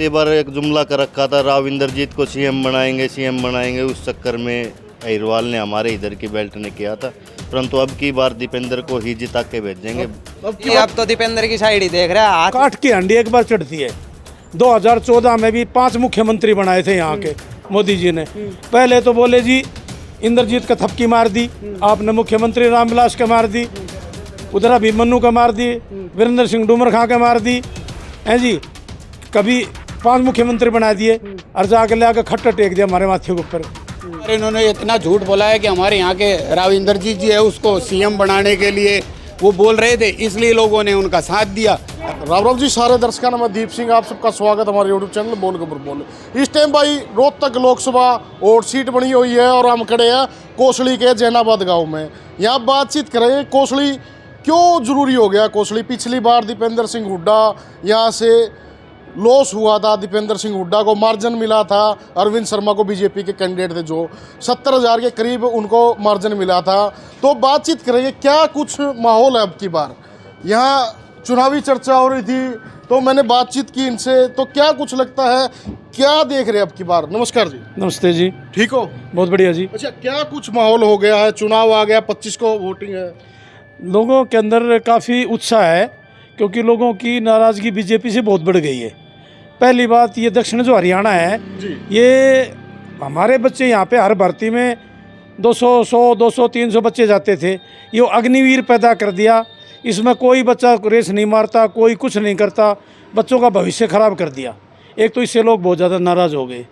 पिछली बार एक जुमला कर रखा था, राव इंद्रजीत को सीएम बनाएंगे, उस चक्कर में अहिरवाल ने हमारे इधर की बेल्ट ने किया था। परंतु अब की बार दीपेंद्र को ही जिता के भेजेंगे। अब तो दीपेंद्र की साइड ही देख रहा है। काठ की हंडी एक बार चढ़ती है। 2014 में भी 5 मुख्यमंत्री बनाए थे यहाँ के मोदी जी ने। पहले तो बोले जी इंद्रजीत का थपकी मार दी, आपने मुख्यमंत्री रामविलास का मार दी, उधर अभिमन्यु का मार दी, वीरेंद्र सिंह डूमर खां का मार दी, हैं जी। कभी 5 मुख्यमंत्री बना दिए और जाकर ले आकर खट्टा टेक दिया हमारे माथे के ऊपर। इन्होंने इतना झूठ बोला है कि हमारे यहाँ के राव इंद्रजीत जी है उसको सीएम बनाने के लिए वो बोल रहे थे, इसलिए लोगों ने उनका साथ दिया। राम जी, सारे दर्शकों का मैं दीप सिंह, आप सबका स्वागत हमारे यूट्यूब चैनल बोल खबर बोले। इस टाइम भाई रोहतक लोकसभा और सीट बनी हुई है और हम खड़े हैं कोसली के जैनाबाद गांव में। यहाँ बातचीत करेंगे कोसली क्यों जरूरी हो गया। कोसली पिछली बार दीपेंद्र सिंह हुड्डा यहाँ से लॉस हुआ था, दीपेंद्र सिंह हुड्डा को मार्जिन मिला था, अरविंद शर्मा को बीजेपी के कैंडिडेट थे जो 70,000 के करीब उनको मार्जिन मिला था। तो बातचीत करेंगे क्या कुछ माहौल है अब की बार। यहाँ चुनावी चर्चा हो रही थी तो मैंने बातचीत की इनसे, तो क्या कुछ लगता है, क्या देख रहे हैं अब की बार। नमस्कार जी। नमस्ते जी। ठीक हो? बहुत बढ़िया जी। अच्छा, क्या कुछ माहौल हो गया है, चुनाव आ गया, 25 को वोटिंग है, लोगों के अंदर काफ़ी उत्साह है क्योंकि लोगों की नाराज़गी बीजेपी से बहुत बढ़ गई है। पहली बात, ये दक्षिण जो हरियाणा है ये हमारे बच्चे यहाँ पे हर भर्ती में 200, 100, 200, 300 बच्चे जाते थे। ये अग्निवीर पैदा कर दिया। इसमें कोई बच्चा रेस नहीं मारता, कोई कुछ नहीं करता, बच्चों का भविष्य ख़राब कर दिया। एक तो इससे लोग बहुत ज़्यादा नाराज़ हो गए।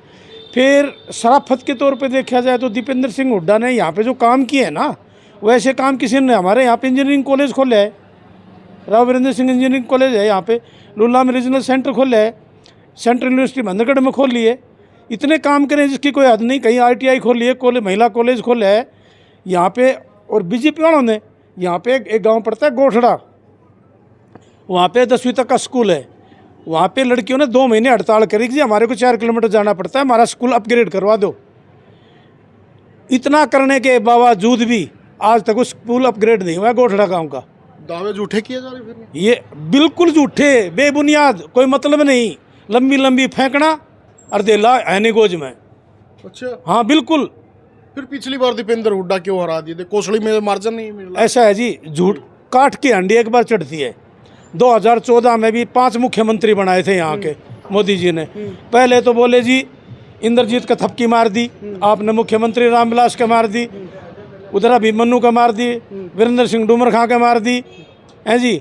फिर शराफत के तौर पे देखा जाए तो दीपेंद्र सिंह हुड्डा ने यहाँ पे जो काम किए हैं ना, वैसे काम किसी ने हमारे यहाँ पे इंजीनियरिंग कॉलेज खोले है, राव वीरेंद्र सिंह इंजीनियरिंग कॉलेज है यहाँ पे, लुल्ला में रीजनल सेंटर खोले है, सेंट्रल यूनिवर्सिटी बंदरगढ़ में खोल लिए। इतने काम करें जिसकी कोई हद नहीं। कहीं ITI खोल लिए, महिला कॉलेज खोले है यहाँ पे। और बीजेपी वालों ने यहाँ पे एक गांव पड़ता है गोठड़ा, वहाँ पे 10वीं तक का स्कूल है। वहाँ पे लड़कियों ने 2 महीने हड़ताल करी कि हमारे को 4 किलोमीटर जाना पड़ता है, हमारा स्कूल अपग्रेड करवा दो। इतना करने के बावजूद भी आज तक वो स्कूल अपग्रेड नहीं हुआ गोठड़ा गाँव का। दावे झूठे किए जा रहे फिर? ये बिल्कुल झूठे, बेबुनियाद, कोई मतलब नहीं। लंबी लंबी फेंकना और देला है गोज में। अच्छा, हाँ बिल्कुल। फिर पिछली बार दीपेंद्र हुड्डा क्यों हरा दिए थे? कोसली में मार्जिन नहीं मिला। ऐसा है जी, झूठ काठ की हंडी एक बार चढ़ती है। 2014 में भी 5 मुख्यमंत्री बनाए थे यहाँ के मोदी जी ने। पहले तो बोले जी इंद्रजीत का थपकी मार दी, आपने मुख्यमंत्री रामविलास का मार दी, उधर अभिमन्यु का मार दी, वीरेंद्र सिंह डूमर खां का मार दी, हैं जी।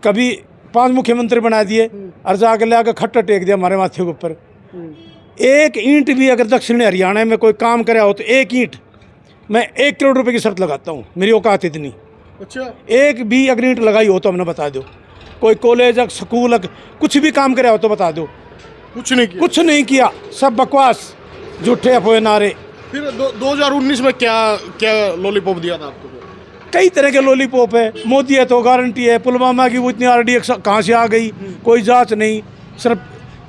कभी 5 मुख्यमंत्री बना दिए और जाकर ले आकर खट्टा टेक दिया हमारे माथे के ऊपर। एक ईंट भी अगर दक्षिण हरियाणा में कोई काम कराया हो तो एक ईंट मैं 1 करोड़ रुपए की शर्त लगाता हूँ, मेरी औकात इतनी। अच्छा, एक भी अगर ईंट लगाई हो तो हमने बता दो। कोई कॉलेज स्कूल कुछ भी काम कराया हो तो बता दो। कुछ नहीं किया। कुछ नहीं किया, सब बकवास, झूठे अफवाह नारे। फिर 2019 में क्या क्या लॉलीपॉप दिया था आपको? कई तरह के लॉलीपॉप है। मोदी है तो गारंटी है, पुलवामा की वो इतनी RDX कहाँ से आ गई, कोई जांच नहीं। सिर्फ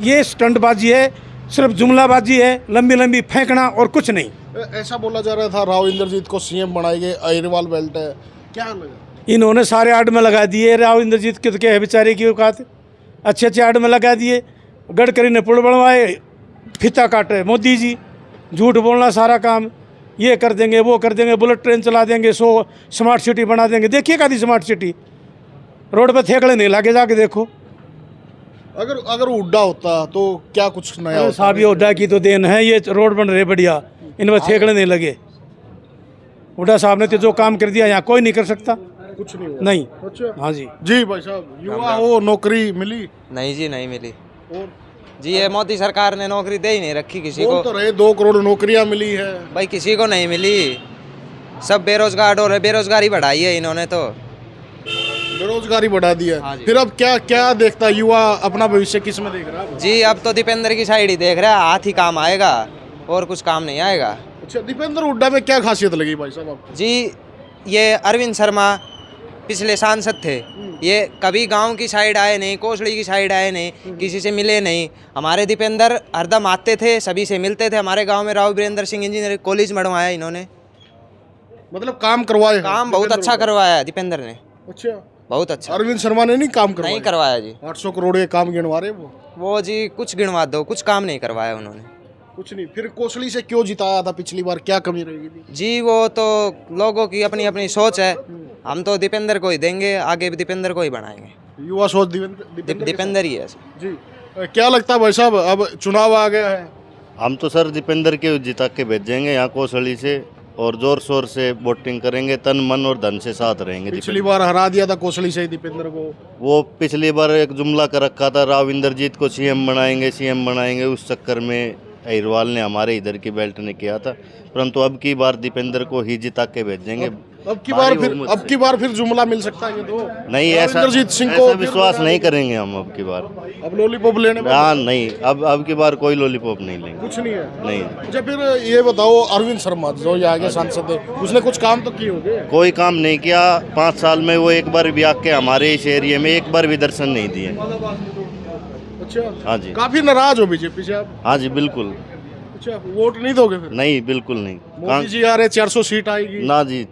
ये स्टंटबाजी है, सिर्फ जुमलाबाजी है, लंबी लंबी फेंकना और कुछ नहीं। ऐसा बोला जा रहा था राव इंद्रजीत को सीएम बनाएंगे, अहिरवाल बेल्ट है, क्या लगा? इन्होंने सारे आड़ में लगा दिए। राव इंद्रजीत के तो क्या है बेचारे की औकात, अच्छे अच्छे आड़ में लगा दिए। गडकरी ने पुल बनवाए, फीता काटे मोदी जी। झूठ बोलना सारा काम, ये कर देंगे वो कर देंगे, बुलेट ट्रेन चला देंगे, 100 स्मार्ट सिटी बना देंगे। देखिए कादी स्मार्ट सिटी, रोड पे थेकड़े नहीं लागे, जाके देखो। अगर हुड्डा होता तो क्या कुछ नया होता? साहब ये हुड्डा की तो देन है, ये रोड बन रहे बढ़िया, इनमें थेकड़े नहीं लगे। हुड्डा साहब ने तो जो काम कर दिया यहाँ कोई नहीं कर सकता, कुछ नहीं हुआ। नहीं। अच्छा, हाँ जी। जी भाई साहब, युवा हो, नौकरी मिली? नहीं जी, नहीं मिली और जी। ये मोदी सरकार ने नौकरी दे ही नहीं रखी किसी बोल को। तो रहे 2 करोड़ नौकरियां मिली है भाई, किसी को नहीं मिली, सब बेरोजगार हो रहे। बेरोजगारी बढ़ाई है इन्होंने तो, बेरोजगारी बढ़ा दी हाँ है। जी। फिर अब क्या क्या देखता है युवा, अपना भविष्य किस में देख रहा है? जी। अब तो दीपेंद्र की साइड ही देख रहा है, हाथ ही काम आएगा और कुछ काम नहीं आएगा। अच्छा, दीपेंद्र हुड्डा में क्या खासियत लगी भाई साहब आपको? जी, ये अरविंद शर्मा पिछले सांसद थे, ये कभी गांव की साइड आए नहीं, कोसली की साइड आए नहीं, किसी से मिले नहीं। हमारे दीपेंद्र हरदम आते थे, सभी से मिलते थे। हमारे गांव में राव वीरेंद्र सिंह इंजीनियरिंग कॉलेज बनवाया इन्होंने, मतलब काम करवाए हैं काम बहुत अच्छा करवाया है दीपेंद्र ने। अच्छा, बहुत अच्छा। अरविंद शर्मा ने नहीं काम करवाया? नहीं करवाया जी। 800 करोड़ के काम गिनवा रहे वो जी कुछ गिनवा दो, कुछ काम नहीं करवाया उन्होंने। कुछ नहीं। फिर कोसली से क्यों जिताया था पिछली बार, क्या कमी रहेगी थी? जी वो तो लोगों की अपनी अपनी सोच है, हम तो दीपेंद्र को ही देंगे, आगे भी दीपेंद्र को ही बनाएंगे। युवा सोच दीपेंद्र दीपेंद्र ही है जी। क्या लगता है भाई साहब, अब चुनाव आ गया है, हम तो सर दीपेंद्र के जिता के भेजेंगे यहाँ कोसली से, और जोर शोर से वोटिंग करेंगे, तन मन और धन से साथ रहेंगे। पिछली बार हरा दिया था कोसली से ही दीपेंद्र को। वो पिछली बार एक जुमला कर रखा था, राव इंद्रजीत को सीएम बनाएंगे, उस चक्कर में अहिरवाल ने हमारे इधर की बेल्ट ने किया था, परंतु अब की बार दीपेंद्र को ही जिता के भेजेंगे। अब की बार फिर जुमला मिल सकता है ये तो नहीं, ऐसा इंद्रजीत सिंह को विश्वास नहीं करेंगे हम अब की बार। अब लॉलीपॉप लेने में हाँ नहीं, अब की बार कोई लॉलीपॉप नहीं लेंगे। कुछ नहीं है। नहीं। अच्छा फिर ये बताओ, अरविंद शर्मा जो ये आगे सांसद है, उसने कुछ काम तो किए होंगे? कोई काम नहीं किया 5 साल में। वो एक बार भी आके हमारे इस एरिया में एक बार भी दर्शन नहीं दिए। अच्छा। हाँ जी। काफी नाराज हो बीजेपी से आप? हाँ जी बिल्कुल। अच्छा, वोट नहीं दोगे फिर? नहीं, बिल्कुल नहीं। मोदी जी आ रहे, 400 सीट आएगी। ना जी,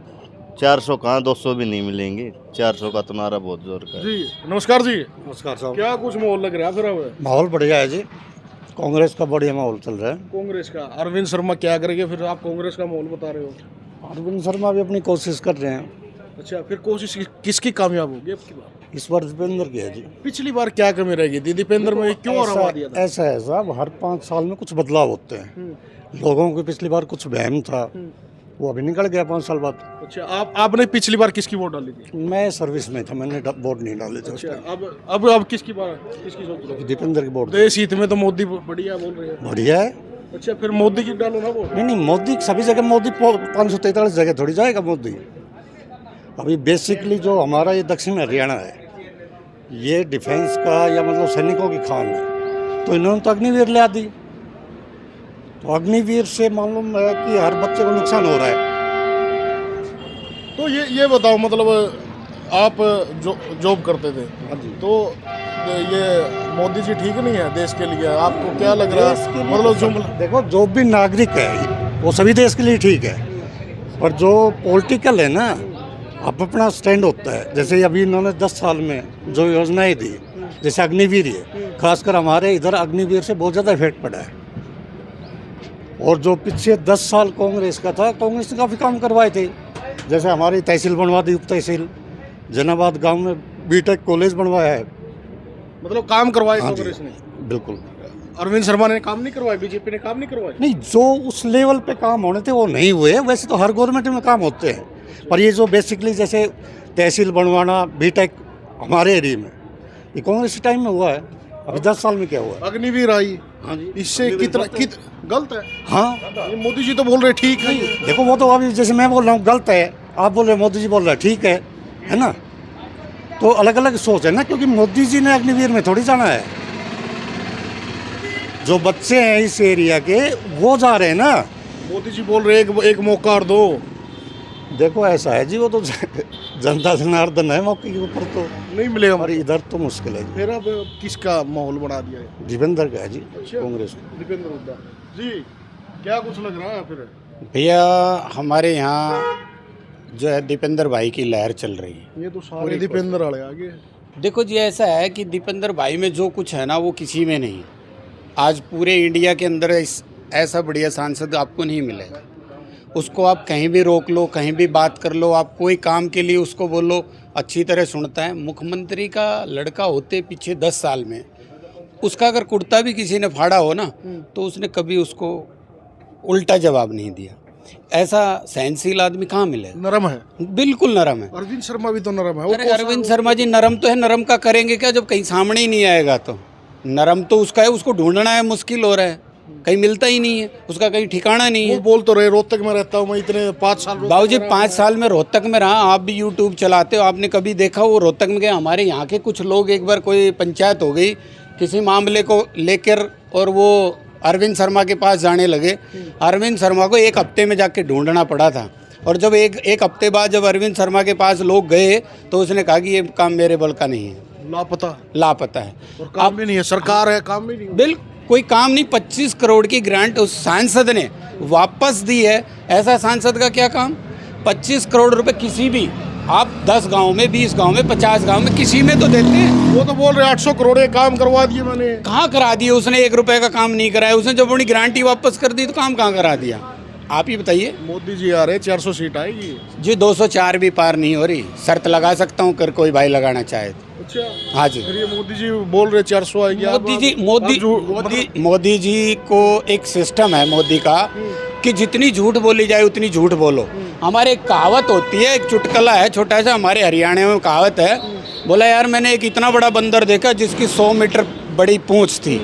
400 कहाँ, 200 भी नहीं मिलेंगे। 400 का तो नारा बहुत जोर का है। जी नमस्कार जी। नमस्कार साहब। क्या कुछ माहौल लग रहा है फिर अब? माहौल बढ़िया है जी, कांग्रेस का बढ़िया माहौल चल रहा है। कांग्रेस का अरविंद शर्मा क्या करेंगे फिर? आप कांग्रेस का माहौल बता रहे हो। अरविंद शर्मा भी अपनी कोशिश कर रहे हैं। अच्छा, फिर कोशिश किसकी कामयाब होगी अब की बार? इस बार दीपेंद्र की है जी। पिछली बार क्या कमी रह गई थी दीपेंद्र में, क्यों हरा दिया था? ऐसा है साहब, हर 5 साल में कुछ बदलाव होते हैं। लोगों को पिछली बार कुछ वहम था, वो अभी निकल गया 5 साल बाद। अच्छा, आपने पिछली बार किसकी वोट डाली थी? मैं सर्विस में था, मैंने वोट नहीं डाले थे। अच्छा, अब किसकी सोच रहे हो? दीपेंद्र की वोट। देश हित में तो मोदी बढ़िया बोल रहे हैं। बढ़िया है। अच्छा, फिर मोदी की डालो ना वोट। नहीं, मोदी सभी जगह, मोदी 543 जगह थोड़ी जाएगा मोदी। अभी बेसिकली जो हमारा ये दक्षिण हरियाणा है, ये डिफेंस का या मतलब सैनिकों की खान है, तो इन्होंने तो अग्निवीर ला दी। तो अग्निवीर से मालूम है कि हर बच्चे को नुकसान हो रहा है। तो ये बताओ, मतलब आप जो जॉब करते थे, तो ये मोदी जी ठीक नहीं है देश के लिए? आपको क्या लग रहा है? मतलब जुमला देखो, जो भी नागरिक है वो सभी देश के लिए ठीक है, पर जो पॉलिटिकल है ना, अब अपना स्टैंड होता है। जैसे अभी इन्होंने 10 साल में जो योजनाएं दी, जैसे अग्निवीर है, खासकर हमारे इधर अग्निवीर से बहुत ज़्यादा इफेक्ट पड़ा है। और जो पिछले 10 साल कांग्रेस का था, कांग्रेस ने काफ़ी काम करवाए थे। जैसे हमारी तहसील बनवा दी, उप तहसील जनाबाद गांव में बीटेक कॉलेज बनवाया है। मतलब काम करवाए कांग्रेस ने? बिल्कुल। अरविंद शर्मा ने काम नहीं करवाए, बीजेपी ने काम नहीं करवाए? नहीं, जो उस लेवल पे काम होने थे वो नहीं हुए। वैसे तो हर गवर्नमेंट में काम होते हैं, पर ये जो बेसिकली जैसे तहसील बनवाना, बीटेक हमारे एरिया में, ये कांग्रेस के टाइम में हुआ है। अभी 10 साल में क्या हुआ? अग्निवीर आई, इससे कितना गलत है? हाँ, ये मोदी जी तो बोल रहे ठीक है। देखो वो तो अभी जैसे मैं बोल रहा हूँ गलत है, आप बोल रहे हैं, मोदी जी बोल रहे हैं ठीक है ना? तो अलग अलग सोच है ना, क्योंकि मोदी जी ने अग्निवीर में थोड़ी जाना है। जो बच्चे हैं इस एरिया के वो जा रहे हैं ना। मोदी जी बोल रहे हैं एक मौका और दो। देखो ऐसा है जी, वो तो जनता जनार्दन है, मौके के ऊपर तो नहीं मिलेगा। और इधर तो मुश्किल है। फिर अब किसका माहौल बना दिया है? दीपेंद्र का है जी। अच्छा, कांग्रेस दीपेंद्र हुड्डा जी। क्या कुछ लग रहा है फिर? भैया हमारे यहाँ जो है दीपेंद्र भाई की लहर चल रही है। ये तो सारे दीपेंद्र वाले आगे। देखो जी, ऐसा है कि दीपेंद्र भाई में जो कुछ है ना, वो किसी में नहीं। आज पूरे इंडिया के अंदर ऐसा बढ़िया सांसद आपको नहीं मिलेगा। उसको आप कहीं भी रोक लो, कहीं भी बात कर लो, आप कोई काम के लिए उसको बोलो, अच्छी तरह सुनता है। मुख्यमंत्री का लड़का होते पीछे 10 साल में उसका अगर कुर्ता भी किसी ने फाड़ा हो ना, तो उसने कभी उसको उल्टा जवाब नहीं दिया। ऐसा सहनशील आदमी कहाँ मिलेगा? नरम है, बिल्कुल नरम है। अरविंद शर्मा भी तो नरम है। अरे अरविंद शर्मा जी नरम तो है, नरम का करेंगे क्या जब कहीं सामने ही नहीं आएगा? तो नरम तो उसका है, उसको ढूंढना है, मुश्किल हो रहा है, कहीं मिलता ही नहीं है, उसका कहीं ठिकाना नहीं है। वो बोल तो रहे रोहतक में रहता हूँ मैं, इतने 5 साल। बाबूजी 5 साल में रोहतक में रहा, आप भी यूट्यूब चलाते हो, आपने कभी देखा वो रोहतक में गए? हमारे यहाँ के कुछ लोग, एक बार कोई पंचायत हो गई किसी मामले को लेकर और वो अरविंद शर्मा के पास जाने लगे। अरविंद शर्मा को 1 हफ्ते में जाके ढूंढना पड़ा था, और जब एक हफ्ते बाद जब अरविंद शर्मा के पास लोग गए तो उसने कहा कि ये काम मेरे बल का नहीं है, लापता है। और काम भी नहीं है, सरकार है, काम भी नहीं है। बिल्कुल कोई काम नहीं। 25 करोड़ की ग्रांट उस सांसद ने वापस दी है। ऐसा सांसद का क्या काम? 25 करोड़ रुपए किसी भी आप 10 गांव में, 20 गांव में, 50 गांव में किसी में तो देते हैं। वो तो बोल रहे 800 करोड़ के काम करवा दिए मैंने। कहाँ करा दिए? उसने 1 रुपए का काम नहीं कराया। उसने जब अपनी गारंटी वापस कर दी तो काम कहाँ करा दिया? आप ही बताइए। मोदी जी आ रहे, 400 सीट आएगी जी 204 भी पार नहीं हो रही। शर्त लगा सकता हूँ कर कोई भाई लगाना चाहे तो। अच्छा, हाँ जी। फिर ये मोदी जी बोल रहे 400 आएगी। मोदी जी को एक सिस्टम है मोदी का कि जितनी झूठ बोली जाए उतनी झूठ बोलो। हमारे एक कहावत होती है, एक चुटकुला है छोटा सा, हमारे हरियाणा में कहावत है। बोला यार मैंने एक इतना बड़ा बंदर देखा जिसकी 100 मीटर बड़ी पूंछ थी।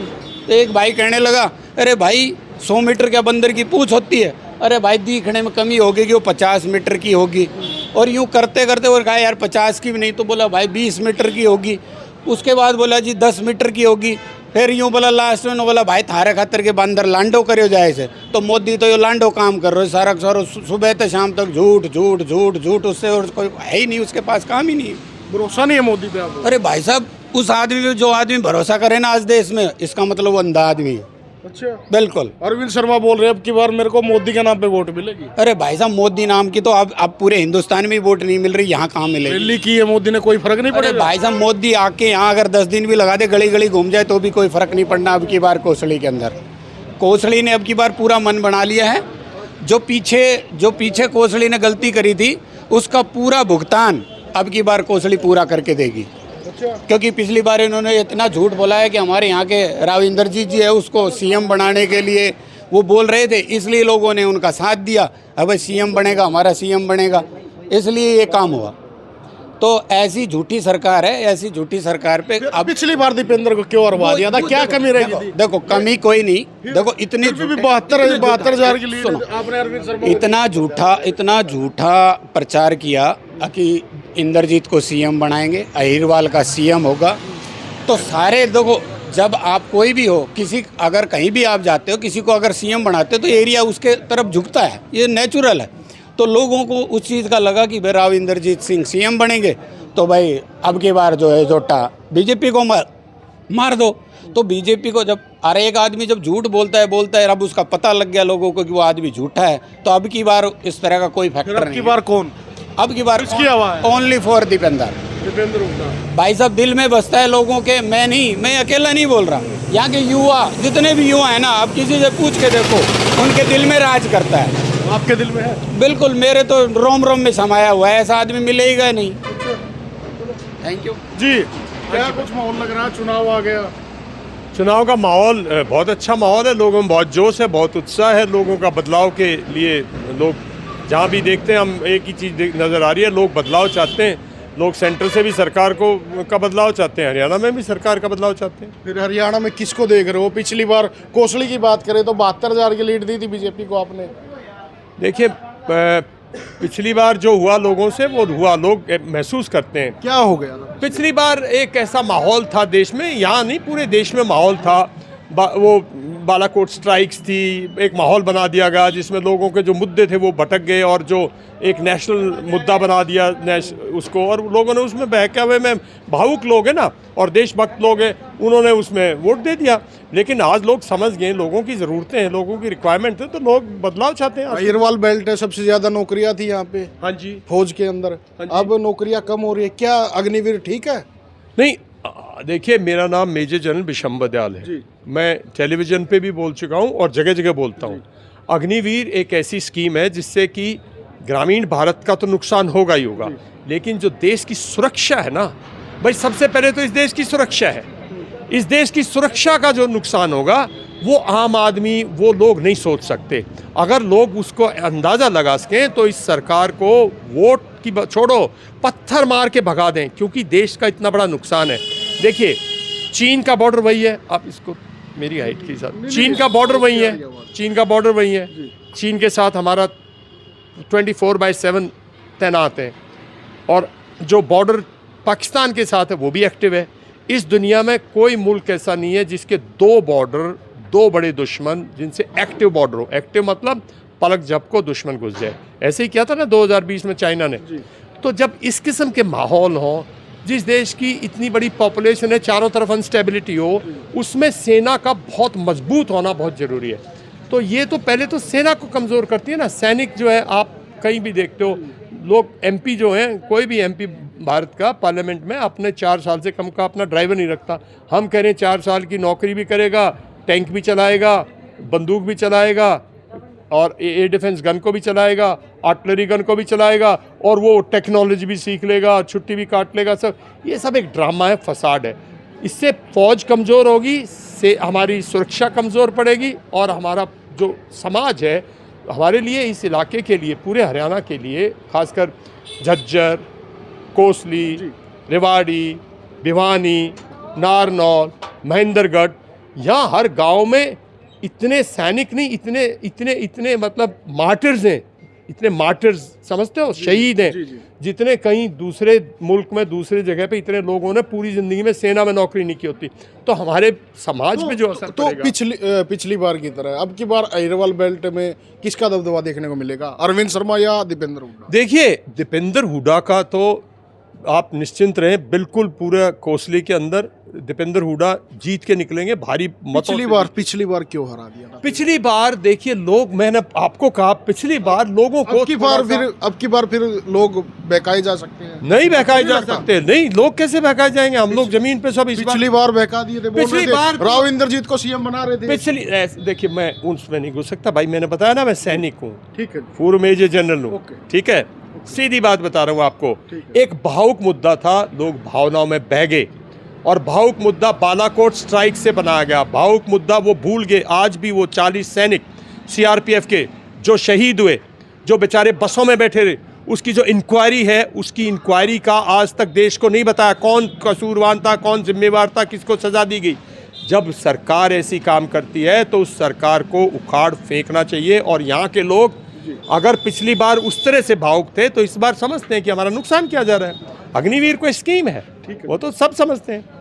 तो एक भाई कहने लगा, अरे भाई 100 मीटर क्या बंदर की पूंछ होती है? अरे भाई दिखने में कमी होगी कि वो 50 मीटर की होगी। और यूँ करते करते और कहा यार 50 की भी नहीं, तो बोला भाई 20 मीटर की होगी। उसके बाद बोला जी 10 मीटर की होगी। फिर यूँ बोला लास्ट में बोला भाई थारे खातर के बंदर लांडो करो जाए से। तो मोदी तो ये लांडो काम कर रहे हो सारा सुबह से शाम तक झूठ झूठ झूठ झूठ, उससे और कोई है ही नहीं, उसके पास काम ही नहीं। भरोसा नहीं है मोदी पे आपको? अरे भाई साहब उस आदमी पे जो आदमी भरोसा करे ना आज देश में, इसका मतलब वो अंधा आदमी है। अच्छा, बिल्कुल। अरविंद शर्मा बोल रहे हैं अब की बार मेरे को मोदी के नाम पे वोट मिलेगी। अरे भाई साहब मोदी नाम की तो अब पूरे हिंदुस्तान में वोट नहीं मिल रही, यहाँ कहाँ मिलेगी? दिल्ली की है मोदी ने, कोई फर्क नहीं अरे पड़ेगा? भाई साहब मोदी आके यहाँ अगर 10 दिन भी लगा दे, गली गली घूम जाए तो भी कोई फर्क नहीं पड़ना। अब की बार कोसली के अंदर कोसली ने अब की बार पूरा मन बना लिया है। जो पीछे कोसली ने गलती करी थी उसका पूरा भुगतान अब की बार कोसली पूरा करके देगी। क्योंकि पिछली बार इन्होंने इतना झूठ बोला है कि हमारे यहाँ के राव इंद्रजीत जी है उसको सीएम बनाने के लिए वो बोल रहे थे, इसलिए लोगों ने उनका साथ दिया। अब सीएम बनेगा, हमारा सीएम बनेगा, इसलिए ये काम हुआ। तो ऐसी झूठी सरकार है, ऐसी झूठी सरकार पे अब पिछली बार दीपेंद्र को क्यों हरवा दिया था? क्या कमी रही थी? देखो कमी कोई नहीं। देखो इतनी 72,000 की लीड आपने अरविंद शर्मा इतना झूठा प्रचार किया कि इंद्रजीत को सीएम बनाएंगे, अहिरवाल का सीएम होगा। तो सारे देखो जब आप कोई भी हो, किसी अगर कहीं भी आप जाते हो, किसी को अगर सीएम बनाते हो तो एरिया उसके तरफ झुकता है, ये नेचुरल है। तो लोगों को उस चीज़ का लगा कि भाई राव इंद्रजीत सिंह सीएम बनेंगे तो भाई अब की बार जो है जोटा बीजेपी को मार दो। तो बीजेपी को जब एक आदमी जब झूठ बोलता है, अब उसका पता लग गया लोगों को कि वो आदमी झूठा है, तो अब की बार इस तरह का कोई फैक्टर नहीं। अब की बार कौन? अब की बार किसकी आवाज़? ओनली फॉर दीपेंद्र भाई साहब। दिल में बसता है लोगों के, मैं अकेला नहीं बोल रहा। यहाँ के युवा जितने भी युवा हैं ना, आप किसी से पूछ के देखो, उनके दिल में राज करता है। आपके दिल में है? बिल्कुल, मेरे तो रोम रोम में समाया हुआ है, ऐसा आदमी मिलेगा नहीं। थैंक यू जी। क्या कुछ माहौल लग रहा है? चुनाव आ गया, चुनाव का माहौल बहुत अच्छा माहौल है, लोगों में बहुत जोश है, बहुत उत्साह है लोगों का बदलाव के लिए। लोग जहाँ भी देखते हैं हम एक ही चीज़ नज़र आ रही है, लोग बदलाव चाहते हैं। लोग सेंटर से भी सरकार का बदलाव चाहते हैं, हरियाणा में भी सरकार का बदलाव चाहते हैं। फिर हरियाणा में किसको देख रहे हो? पिछली बार कोसली की बात करें तो 72,000 की लीड दी थी बीजेपी को आपने। देखिए पिछली बार जो हुआ लोगों से वो हुआ, लोग महसूस करते हैं। क्या हो गया था? पिछली बार एक ऐसा माहौल था देश में, यहाँ नहीं पूरे देश में माहौल था। वो बालाकोट स्ट्राइक्स थी, एक माहौल बना दिया गया जिसमें लोगों के जो मुद्दे थे वो भटक गए और जो एक नेशनल मुद्दा बना दिया उसको, और लोगों ने उसमें बहके हुए में भावुक लोग हैं ना और देशभक्त लोग हैं, उन्होंने उसमें वोट दे दिया। लेकिन आज लोग समझ गए लोगों की ज़रूरतें हैं, लोगों की रिक्वायरमेंट है, तो लोग बदलाव चाहते हैं। अहिरवाल बेल्ट है, सबसे ज़्यादा नौकरियाँ थी यहाँ पे। हाँ जी, फौज के अंदर। अब नौकरियाँ कम हो रही है, क्या अग्निवीर ठीक है? नहीं देखिए, मेरा नाम मेजर जनरल विशंबर दयाल है। मैं टेलीविज़न पे भी बोल चुका हूँ और जगह जगह बोलता हूँ। अग्निवीर एक ऐसी स्कीम है जिससे कि ग्रामीण भारत का तो नुकसान होगा ही होगा, लेकिन जो देश की सुरक्षा है ना भाई, सबसे पहले तो इस देश की सुरक्षा है। इस देश की सुरक्षा का जो नुकसान होगा वो आम आदमी, वो लोग नहीं सोच सकते। अगर लोग उसको अंदाज़ा लगा सकें तो इस सरकार को वोट की छोड़ो, पत्थर मार के भगा दें, क्योंकि देश का इतना बड़ा नुकसान है। देखिए चीन का बॉर्डर वही है, आप इसको मेरी हाइट के साथ, चीन का बॉर्डर वही है, चीन का बॉर्डर वही है। चीन के साथ हमारा 24/7 तैनात है, और जो बॉर्डर पाकिस्तान के साथ है वो भी एक्टिव है। इस दुनिया में कोई मुल्क ऐसा नहीं है जिसके 2 बॉर्डर, 2 बड़े दुश्मन जिनसे एक्टिव बॉर्डर हो। एक्टिव मतलब पलक झपको दुश्मन घुस जाए। ऐसे ही किया था ना 2020 में चाइना ने। तो जब इस किस्म के माहौल हो, जिस देश की इतनी बड़ी पॉपुलेशन है, चारों तरफ अनस्टेबिलिटी हो, उसमें सेना का बहुत मजबूत होना बहुत ज़रूरी है। तो ये तो पहले तो सेना को कमज़ोर करती है ना। सैनिक जो है, आप कहीं भी देखते हो लोग एमपी जो हैं, कोई भी एमपी भारत का पार्लियामेंट में अपने 4 साल से कम का अपना ड्राइवर नहीं रखता। हम कह रहे हैं 4 साल की नौकरी भी करेगा, टैंक भी चलाएगा, बंदूक भी चलाएगा और एयर डिफेंस गन को भी चलाएगा, आर्टिलरी गन को भी चलाएगा और वो टेक्नोलॉजी भी सीख लेगा, छुट्टी भी काट लेगा। सब ये सब एक ड्रामा है, फसाड है। इससे फौज कमज़ोर होगी, से हमारी सुरक्षा कमज़ोर पड़ेगी और हमारा जो समाज है, हमारे लिए, इस इलाके के लिए, पूरे हरियाणा के लिए, खासकर झज्जर, कोसली, रेवाड़ी, भिवानी, नारनौल, महेंद्रगढ़, यहाँ हर गांव में इतने सैनिक नहीं, इतने मतलब मार्टर्स हैं, इतने मार्टर्स समझते हो, शहीद हैं, जितने कहीं दूसरे मुल्क में, दूसरे जगह पे इतने लोगों ने पूरी ज़िंदगी में सेना में नौकरी नहीं की होती। तो हमारे समाज पे जो असर तो पड़ेगा, पिछली बार की तरह अब की बार अहिरवाल बेल्ट में किसका दबदबा देखने को मिलेगा, अरविंद शर्मा या दीपेंद्र हुड्डा? देखिए दीपेंद्र हुड्डा का तो आप निश्चिंत रहें, बिल्कुल पूरा कोसली के अंदर दीपेंद्र हुड्डा जीत के निकलेंगे भारी मतों से। पिछली बार क्यों हरा दिया था? पिछली बार देखिए लोग, मैंने आपको कहा पिछली बार लोगों को अब की बार फिर लोग बहकाए जा सकते हैं? नहीं बहकाए जा सकते, नहीं, लोग कैसे बहकाए जाएंगे? हम लोग जमीन पे सब पिछली बार बहका दिए थे, पिछली बार राव इंद्रजीत को सीएम बना रहे थे। पिछली देखिए, मैं उसमें नहीं घुस सकता भाई, मैंने बताया ना मैं सैनिक हूँ, ठीक है, पूर्व मेजर जनरल हूँ, ठीक है, सीधी बात बता रहा हूँ आपको। एक भावुक मुद्दा था, लोग भावनाओं में बह गए और भावुक मुद्दा बालाकोट स्ट्राइक से बनाया गया। भावुक मुद्दा वो भूल गए। आज भी वो 40 सैनिक सीआरपीएफ के जो शहीद हुए, जो बेचारे बसों में बैठे रहे, उसकी जो इंक्वायरी है, उसकी इंक्वायरी का आज तक देश को नहीं बताया कौन कसूरवान था, कौन जिम्मेवार था, किसको सजा दी गई। जब सरकार ऐसी काम करती है तो उस सरकार को उखाड़ फेंकना चाहिए। और यहाँ के लोग अगर पिछली बार उस तरह से भावुक थे तो इस बार समझते हैं कि हमारा नुकसान किया जा रहा है। अग्निवीर कोई स्कीम है, वो तो सब समझते हैं।